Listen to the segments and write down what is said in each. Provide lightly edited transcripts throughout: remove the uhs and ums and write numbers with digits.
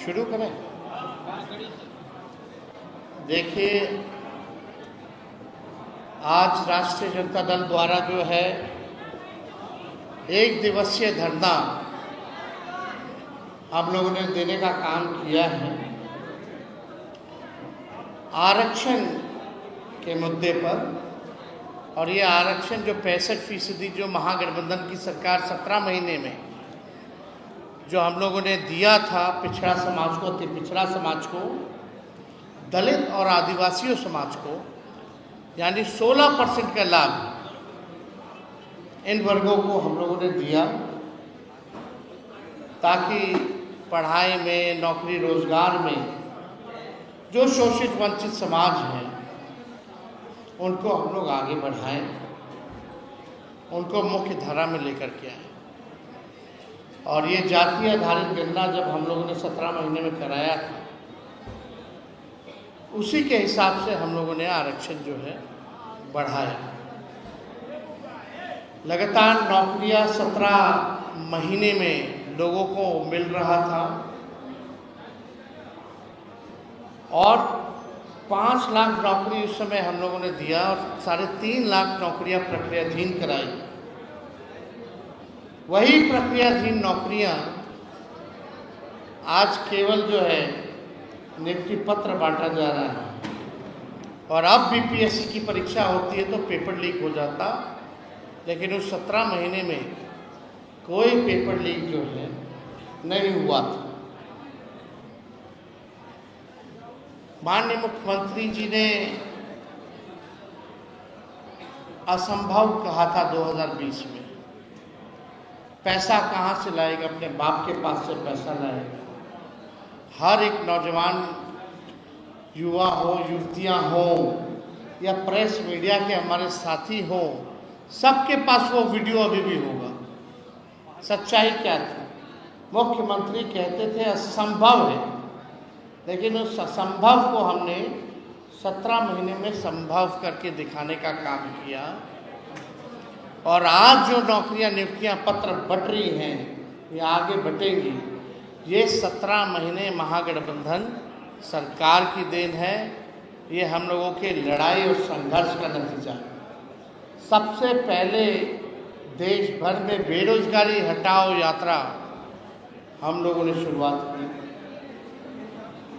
शुरू करें। देखिए, आज राष्ट्रीय जनता दल द्वारा जो है एक दिवसीय धरना हम लोगों ने देने का काम किया है आरक्षण के मुद्दे पर। और ये आरक्षण जो 65% जो महागठबंधन की सरकार 17 महीने में जो हम लोगों ने दिया था पिछड़ा समाज को, अति पिछड़ा समाज को, दलित और आदिवासियों समाज को, यानी 16% का लाभ इन वर्गों को हम लोगों ने दिया ताकि पढ़ाई में, नौकरी रोजगार में जो शोषित वंचित समाज है उनको हम लोग आगे बढ़ाएं, उनको मुख्य धारा में लेकर के आए। और ये जाति आधारित गणना जब हम लोगों ने 17 महीने में कराया था, उसी के हिसाब से हम लोगों ने आरक्षण जो है बढ़ाया। लगातार नौकरियां 17 महीने में लोगों को मिल रहा था और 5 लाख नौकरी उस समय हम लोगों ने दिया और 3.5 लाख नौकरियां प्रक्रियाधीन कराई। वही प्रक्रियाधीन नौकरियां आज केवल जो है नियुक्ति पत्र बांटा जा रहा है। और अब बीपीएससी की परीक्षा होती है तो पेपर लीक हो जाता, लेकिन उस 17 महीने में कोई पेपर लीक जो है नहीं हुआ था। माननीय मुख्यमंत्री जी ने असंभव कहा था 2020 में, पैसा कहाँ से लाएगा, अपने बाप के पास से पैसा लाएगा। हर एक नौजवान, युवा हो, युवतियां हो या प्रेस मीडिया के हमारे साथी हो, सबके पास वो वीडियो अभी भी होगा। सच्चाई क्या थी? मुख्यमंत्री कहते थे असंभव है, लेकिन उस असंभव को हमने 17 महीने में संभव करके दिखाने का काम किया। और आज जो नौकरियां, नियुक्तियां पत्र बट रही हैं, ये आगे बटेंगी। ये 17 महीने महागठबंधन सरकार की देन है। ये हम लोगों के लड़ाई और संघर्ष का नतीजा है। सबसे पहले देश भर में बेरोजगारी हटाओ यात्रा हम लोगों ने शुरुआत की।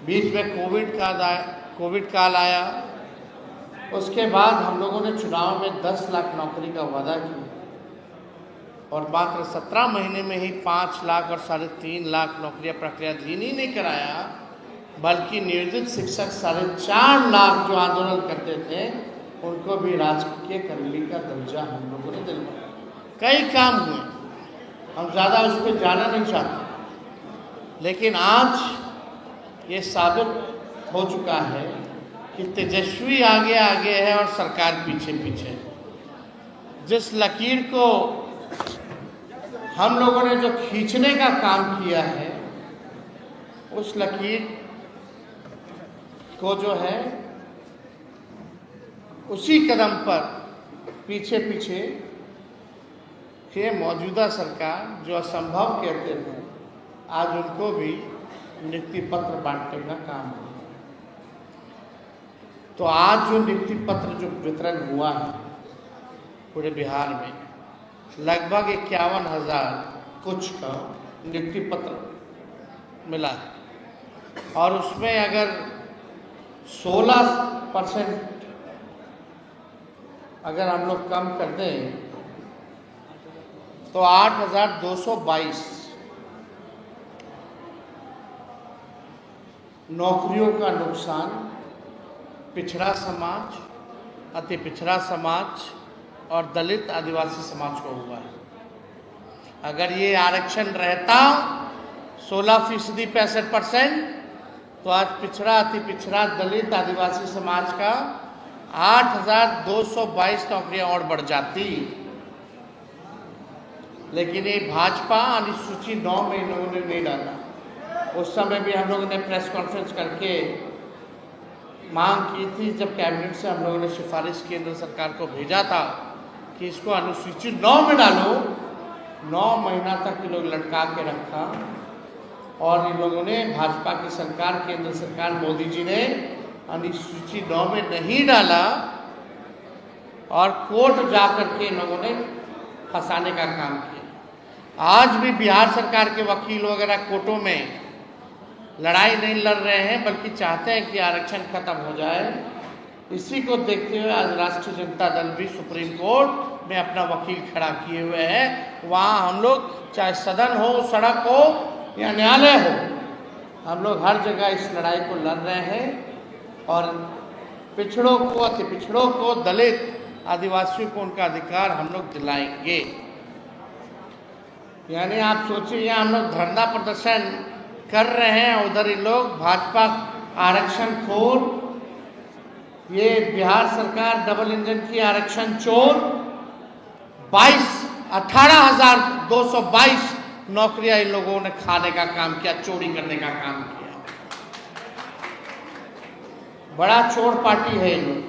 बीच में कोविड काल आया। उसके बाद हम लोगों ने चुनाव में 10 लाख नौकरी का वादा किया और मात्र 17 महीने में ही 5 लाख और 3.5 लाख नौकरियां प्रक्रियाधीन ही नहीं कराया, बल्कि नियोजित शिक्षक 4.5 लाख जो आंदोलन करते थे उनको भी राजकीय कर्मचारी का दर्जा हम लोगों ने दिलवाया। कई काम हुए, हम ज़्यादा उस पर जाना नहीं चाहते, लेकिन आज ये साबित हो चुका है कि तेजस्वी आगे आगे है और सरकार पीछे पीछे। जिस लकीर को हम लोगों ने जो खींचने का काम किया है, उस लकीर को जो है उसी कदम पर पीछे पीछे ये मौजूदा सरकार जो असंभव कहते थे, आज उनको भी नियुक्ति पत्र बांटने का काम है। तो आज जो नियुक्ति पत्र जो वितरण हुआ है पूरे बिहार में, लगभग 51,000 कुछ का नियुक्ति पत्र मिला है। और उसमें अगर 16% अगर हम लोग कम कर दें तो 8,222 नौकरियों का नुकसान पिछड़ा समाज, अति पिछड़ा समाज और दलित आदिवासी समाज को हुआ है। अगर ये आरक्षण रहता 16% 65%, तो आज पिछड़ा, अति पिछड़ा, दलित आदिवासी समाज का 8,222 नौकरियां और बढ़ जाती। लेकिन ये भाजपा अनुसूची 9 में इन लोगों ने नहीं डाला। उस समय भी हम लोगों ने प्रेस कॉन्फ्रेंस करके मांग की थी, जब कैबिनेट से हम लोगों ने सिफारिश केंद्र सरकार को भेजा था कि इसको अनुसूची 9 में डालो। 9 महीना तक ये लोग लटका के रखा और इन लोगों ने, भाजपा की सरकार, केंद्र सरकार मोदी जी ने अनुसूची 9 में नहीं डाला और कोर्ट जाकर के इन लोगों ने फंसाने का काम किया। आज भी बिहार सरकार के वकील वगैरह कोर्टों में लड़ाई नहीं लड़ रहे हैं, बल्कि चाहते हैं कि आरक्षण खत्म हो जाए। इसी को देखते हुए आज राष्ट्रीय जनता दल भी सुप्रीम कोर्ट में अपना वकील खड़ा किए हुए है। वहाँ हम लोग, चाहे सदन हो, सड़क हो या न्यायालय हो, हम लोग हर जगह इस लड़ाई को लड़ रहे हैं और पिछड़ों को, अति पिछड़ों को, दलित आदिवासियों को उनका अधिकार हम लोग दिलाएंगे। यानी आप सोचिए, यहाँ हम लोग धरना प्रदर्शन कर रहे हैं, उधर ही लोग भाजपा आरक्षण खोर, ये बिहार सरकार डबल इंजन की आरक्षण चोर, 18,222 नौकरियां इन लोगों ने खाने का काम किया, चोरी करने का काम किया। बड़ा चोर पार्टी है इन लोग।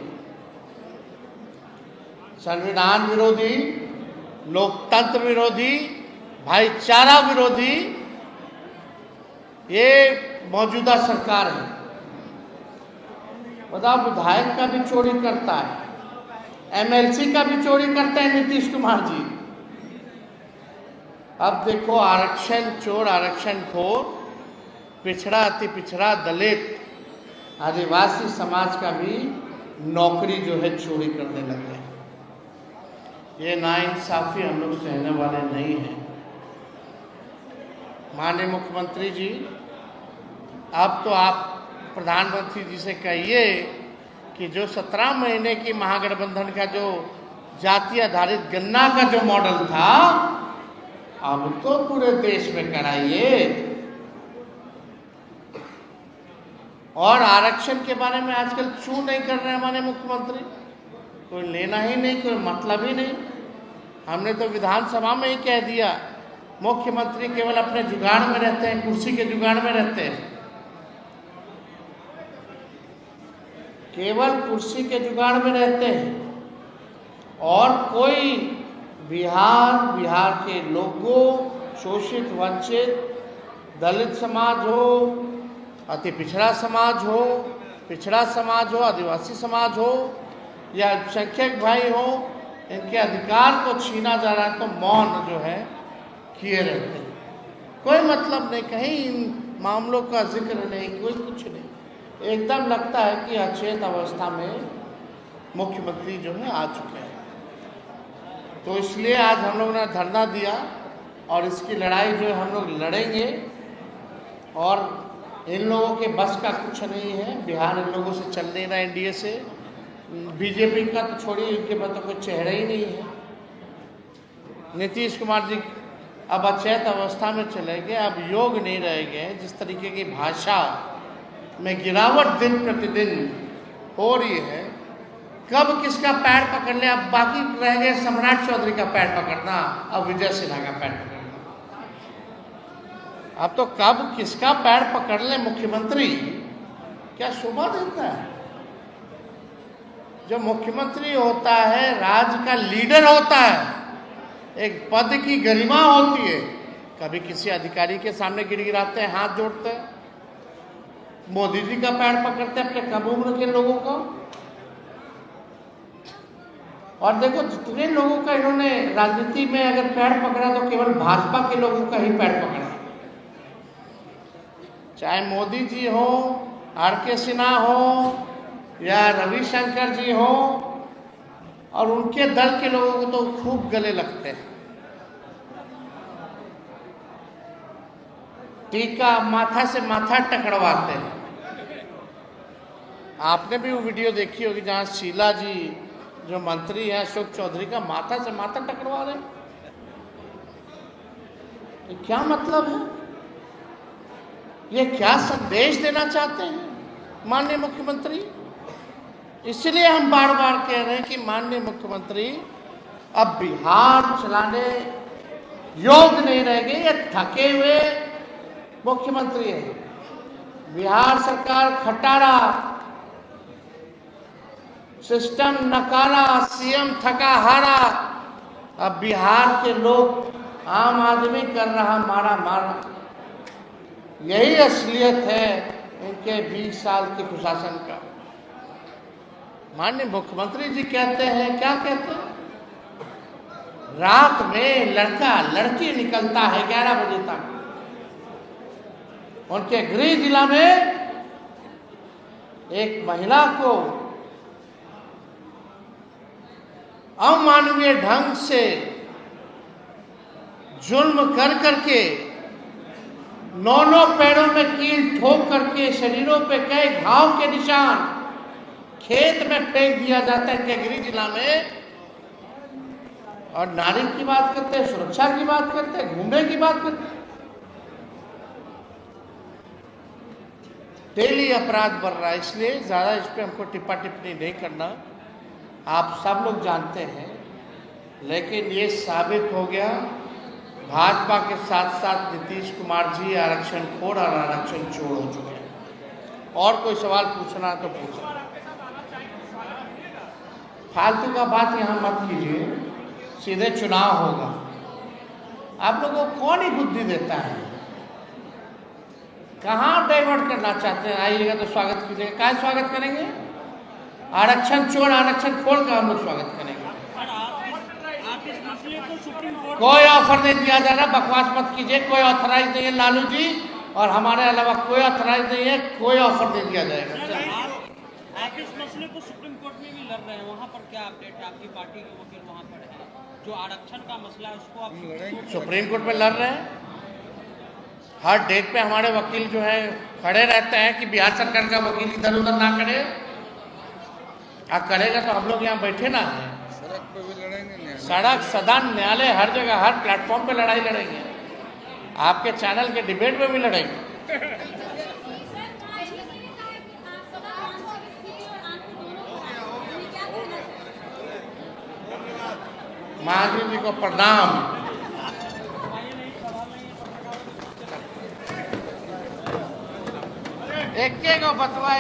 संविधान विरोधी, लोकतंत्र विरोधी, भाईचारा विरोधी ये मौजूदा सरकार है। बताओ, विधायक का भी चोरी करता है, एमएलसी का भी चोरी करते हैं नीतीश कुमार जी। अब देखो, आरक्षण चोर, आरक्षण खोर, पिछड़ा, अति पिछड़ा, दलित, आदिवासी समाज का भी नौकरी जो है चोरी करने लगे हैं। ये नाइंसाफी हम लोग सहने वाले नहीं हैं। माननीय मुख्यमंत्री जी, अब तो आप प्रधानमंत्री जी से कहिए कि जो 17 महीने की महागठबंधन का जो जाति आधारित गन्ना का जो मॉडल था, अब तो पूरे देश में कराइए। और आरक्षण के बारे में आजकल चू नहीं कर रहे हमारे मुख्यमंत्री, कोई लेना ही नहीं, कोई मतलब ही नहीं। हमने तो विधानसभा में ही कह दिया, मुख्यमंत्री केवल अपने जुगाड़ में रहते हैं, कुर्सी के जुगाड़ में रहते हैं, केवल कुर्सी के जुगाड़ में रहते हैं। और कोई बिहार के लोगों, शोषित, वंचित, दलित समाज हो, अति पिछड़ा समाज हो, पिछड़ा समाज हो, आदिवासी समाज हो या अल्पसंख्यक भाई हो, इनके अधिकार को छीना जा रहा है तो मौन जो है किए रहते हैं। कोई मतलब नहीं, कहीं इन मामलों का जिक्र नहीं, कोई कुछ नहीं। एकदम लगता है कि अचेत अवस्था में मुख्यमंत्री जो है आ चुके हैं। तो इसलिए आज हम लोग ने धरना दिया और इसकी लड़ाई जो है हम लोग लड़ेंगे। और इन लोगों के बस का कुछ नहीं है, बिहार इन लोगों से चल नहीं रहा, एनडीए से, बीजेपी का तो छोड़िए, इनके पास तो कोई चेहरा ही नहीं है। नीतीश कुमार जी अब अचेत अवस्था में चले गए, अब योग नहीं रह गए। जिस तरीके की भाषा में गिरावट दिन प्रतिदिन हो रही है, कब किसका पैर पकड़ ले। अब बाकी रह गए सम्राट चौधरी का पैर पकड़ना, अब विजय सिन्हा का पैर पकड़ना। अब तो कब किसका पैर पकड़ ले मुख्यमंत्री, क्या शोभा देता है। जो मुख्यमंत्री होता है, राज्य का लीडर होता है, एक पद की गरिमा होती है। कभी किसी अधिकारी के सामने गिड़गिड़ाते हैं, हाथ जोड़ते हैं, मोदी जी का पैर पकड़ते हैं अपने कम उम्र के लोगों को। और देखो, जितने लोगों का इन्होंने राजनीति में अगर पैर पकड़ा तो केवल भाजपा के लोगों का ही पैर पकड़ा। चाहे मोदी जी हो, आर.के. सिन्हा हो या रविशंकर जी हो, और उनके दल के लोगों को तो खूब गले लगते हैं। टीका माथा से माथा टकराते हैं। आपने भी वो वीडियो देखी होगी जहां शीला जी जो मंत्री हैं, अशोक चौधरी का माथा से माथा टकरवा रहे हैं। ये क्या मतलब है? ये क्या संदेश देना चाहते हैं माननीय मुख्यमंत्री? इसलिए हम बार बार कह रहे हैं कि माननीय मुख्यमंत्री अब बिहार चलाने योग्य नहीं रहेंगे। ये थके हुए मुख्यमंत्री है। बिहार सरकार खटारा, सिस्टम नकारा, सीएम थका हारा। अब बिहार के लोग, आम आदमी कर रहा मारा मारा। यही असलियत है इनके 20 साल के प्रशासन का। माननीय मुख्यमंत्री जी कहते हैं, क्या कहते हैं, रात में लड़का लड़की निकलता है 11 बजे तक। उनके गृह जिला में एक महिला को अमानवीय ढंग से जुल्म कर करके 9 पैरों में कील ठोक करके शरीरों पे कई घाव के निशान खेत में फेंक दिया जाता है गृह जिला में। और नारी की बात करते हैं, सुरक्षा की बात करते हैं, घूमने की बात करते हैं। डेली अपराध बढ़ रहा है, इसलिए ज्यादा इस पे हमको टिप्पा टिप्पणी नहीं करना, आप सब लोग जानते हैं। लेकिन ये साबित हो गया भाजपा के साथ साथ नीतीश कुमार जी आरक्षण खोर और आरक्षण चोर हो चुके हैं। और कोई सवाल पूछना तो पूछना, फालतू का बात यहाँ मत कीजिए, सीधे चुनाव होगा। आप लोगों को कौन ही बुद्धि देता है, कहाँ डाइवर्ट करना चाहते हैं? आइएगा तो स्वागत कीजिएगा। क्या स्वागत करेंगे? आरक्षण चोर आरक्षण खोल का हम लोग स्वागत करेंगे। कोई ऑफर नहीं दिया जा रहा, बकवास मत कीजिए। कोई ऑथराइज नहीं है लालू जी, और हमारे अलावा कोई ऑथराइज नहीं है, कोई ऑफर नहीं दिया जाएगा। आप इस मसले को सुप्रीम कोर्ट में भी लड़ रहे हैं, वहाँ पर क्या अपडेट है? आपकी पार्टी के वकील वहाँ पर है, जो आरक्षण का मसला है उसको आप सुप्रीम कोर्ट में लड़ रहे हैं। हर डेट पे हमारे वकील जो है खड़े रहते हैं कि बिहार सरकार का वकील इधर उधर ना करे। करेगा तो हम लोग यहाँ बैठे ना हैं, सड़क पे भी लड़ेंगे, सड़क सदन न्यायालय हर जगह हर प्लेटफॉर्म पे लड़ाई लड़ेंगे। आपके चैनल के डिबेट में भी लड़ेंगे। महाजी जी को प्रणाम। एक को बतवा